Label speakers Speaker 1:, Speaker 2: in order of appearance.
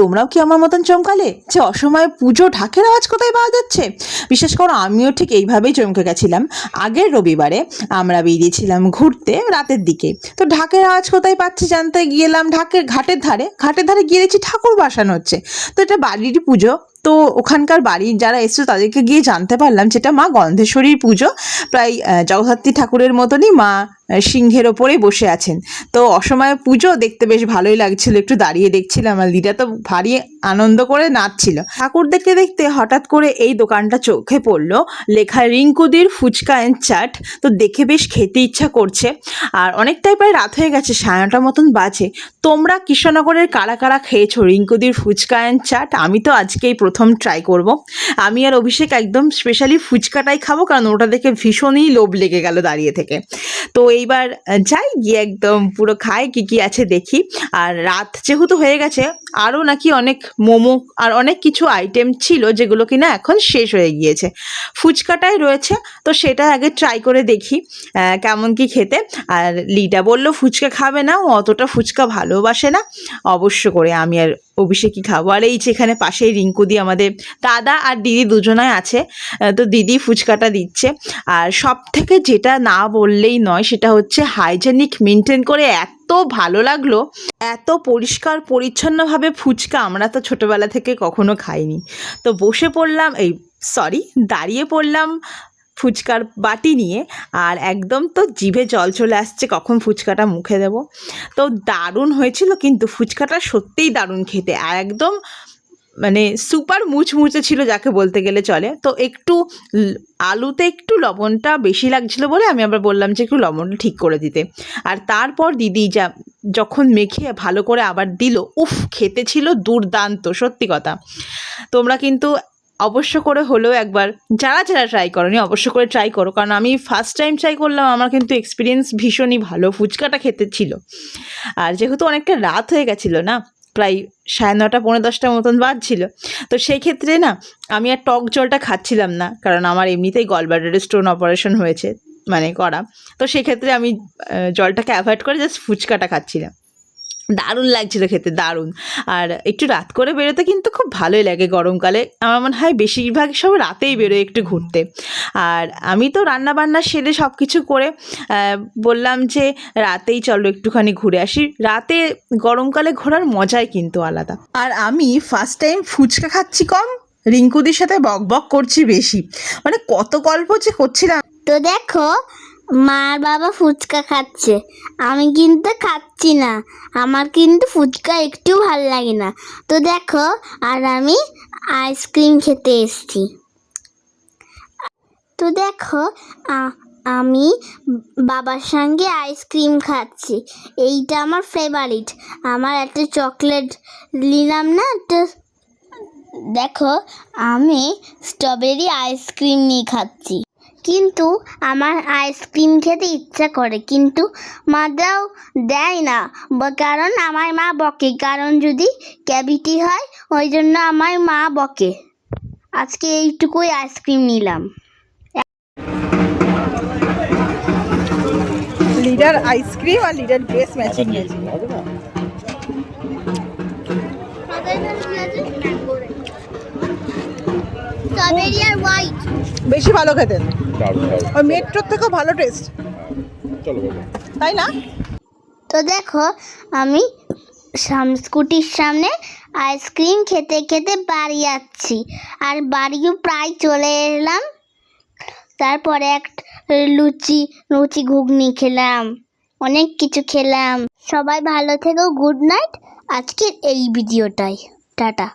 Speaker 1: তোমরাও কি আমার মতন চমকালে যে অসময়ে পুজো ঢাকের আওয়াজ কোথায় পাওয়া যাচ্ছে? বিশেষ করে আমিও ঠিক এইভাবেই চমকে গেছিলাম। আগের রবিবারে আমরা বেরিয়েছিলাম ঘুরতে রাতের দিকে, তো ঢাকের আওয়াজ কোথায় পাচ্ছি জানতে গেলাম ঘাটের ধারে গিয়ে দেখছি ঠাকুর বাসানো হচ্ছে। তো এটা বাড়িরই পুজো, তো ওখানকার বাড়ির যারা এসেছে তাদেরকে গিয়ে জানতে পারলাম যেটা মা গন্ধেশ্বরীর পুজো। প্রায় জগদ্ধাত্রী ঠাকুরের মতনই মা সিংহের ওপরেই বসে আছেন। তো অসময়ে পুজো দেখতে বেশ ভালোই লাগছিল, একটু দাঁড়িয়ে দেখছিলাম, আর লিডা তো ভারী আনন্দ করে নাচছিল। ঠাকুর দেখতে দেখতে হঠাৎ করে এই দোকানটা চোখে পড়লো, লেখা রিঙ্কুদির ফুচকা অ্যান্ড চাট। তো দেখে বেশ খেতে ইচ্ছা করছে, আর অনেকটাই প্রায় রাত হয়ে গেছে, 9:30 মতন বাজে। তোমরা কৃষ্ণনগরের কারা কারা খেয়েছো রিঙ্কুদির ফুচকা অ্যান্ড চাট? আমি তো আজকেই প্রথম ট্রাই করব। আমি আর অভিষেক একদম স্পেশালি ফুচকাটাই খাবো, কারণ ওটা দেখে ভীষণই লোভ লেগে গেল দাঁড়িয়ে থেকে। তো এইবার যাই, গিয়ে একদম পুরো খাই, কি আছে দেখি। আর রাত যেহেতু হয়ে গেছে, আরও নাকি অনেক মোমো আর অনেক কিছু আইটেম ছিল যেগুলো কিনা এখন শেষ হয়ে গিয়েছে। ফুচকাটাই রয়েছে, তো সেটা আগে ট্রাই করে দেখি কেমন কি খেতে। আর লিডা বলল ফুচকা খাবে না, ও অতটা ফুচকা ভালোবাসে না। অবশ্য করে আমি আর অভিষেকই খাবো। আর এই যে এখানে পাশেই রিঙ্কুদি, আমাদের দাদা আর দিদি দুজনাই আছে, তো দিদি ফুচকাটা দিচ্ছে। আর সব থেকে যেটা না বললেই নয় সেটা হচ্ছে হাইজেনিক মেনটেন করে এত ভালো লাগলো, এত পরিষ্কার পরিচ্ছন্নভাবে ফুচকা আমরা তো ছোটোবেলা থেকে কখনো খাইনি। তো দাঁড়িয়ে পড়লাম ফুচকার বাটি নিয়ে, আর একদম তো জিভে জল চলে আসছে কখন ফুচকাটা মুখে দেব। তো দারুণ হয়েছিল, কিন্তু ফুচকাটা সত্যিই দারুণ খেতে, আর একদম মানে সুপার মুচমুচে ছিল যাকে বলতে গেলে চলে। তো একটু আলুতে একটু লবণটা বেশি লাগছিল বলে আমি আবার বললাম যে একটু লবণটা ঠিক করে দিতে। আর তারপর দিদি যখন মেখে ভালো করে আবার দিল, উফ, খেতে ছিল দুর্দান্ত, সত্যি কথা। তোমরা কিন্তু অবশ্য করে হলেও একবার, যারা ট্রাই করোনি অবশ্য করে ট্রাই করো, কারণ আমি ফার্স্ট টাইম ট্রাই করলাম, আমার কিন্তু এক্সপিরিয়েন্স ভীষণই ভালো ফুচকাটা খেতে ছিল। আর যেহেতু অনেকটা রাত হয়ে গেছিলো না, প্রায় 9:30 পৌনে 10টার মতন বাজছিল, তো সেই ক্ষেত্রে না আমি আর টক জলটা খাচ্ছিলাম না, কারণ আমার এমনিতেই গলব্লাডারে স্টোন অপারেশন হয়েছে, মানে করা। তো সেক্ষেত্রে আমি জলটাকে অ্যাভয়েড করে জাস্ট ফুচকাটা খাচ্ছিলাম। দারুণ লাগছিল খেতে, দারুণ। আর একটু রাত করে বেরোতে কিন্তু খুব ভালোই লাগে গরমকালে, আমার মনে হয় বেশিরভাগ সব রাতেই বেরোয় একটু ঘুরতে। আর আমি তো রান্নাবান্না সেরে সব কিছু করে বললাম যে রাতেই চলো একটুখানি ঘুরে আসি। রাতে গরমকালে ঘোরার মজাই কিন্তু আলাদা। আর আমি ফার্স্ট টাইম ফুচকা খাচ্ছি কম, রিঙ্কুদির সাথে বক বক করছি বেশি, মানে কত গল্প যে করছিলাম।
Speaker 2: তো দেখো, মার বাবা ফুচকা খাচ্ছে, আমি কিন্তু খাচ্ছি না, আমার কিন্তু ফুচকা একটু ভালো লাগে না। তো দেখো, আর আমি আইসক্রিম খেতে এসেছি। তো দেখো, আমি বাবার সঙ্গে আইসক্রিম খাচ্ছি, এইটা আমার ফেভারিট। আমার একটা চকলেট নিলাম না, তো দেখো আমি স্ট্রবেরি আইসক্রিম নিয়ে খাচ্ছি। কিন্তু আমার আইসক্রিম খেতে ইচ্ছা করে, কিন্তু মাটাও দেয় না, কারণ আমার মা বকে, কারণ যদি ক্যাভিটি হয় ওই জন্য আমার মা বকে। আজকে এইটুকুই আইসক্রিম নিলাম।
Speaker 1: লিডার আইসক্রিম আর লিডার ড্রেস ম্যাচিং হয়েছে।
Speaker 2: স্ট্রবেরি আর হোয়াইট
Speaker 1: বেশি ভালো খেতেন, ওই মেট্রোর থেকেও ভালো টেস্ট, তাই না?
Speaker 2: তো দেখো, আমি স্কুটির সামনে আইসক্রিম খেতে খেতে বাড়ি যাচ্ছি, আর বাড়িও প্রায় চলে এলাম। তারপরে লুচি ঘুগনি খেলাম, অনেক কিছু খেলাম। সবাই ভালো থেকো, গুড নাইট। আজকের এই ভিডিওটাই, টাটা।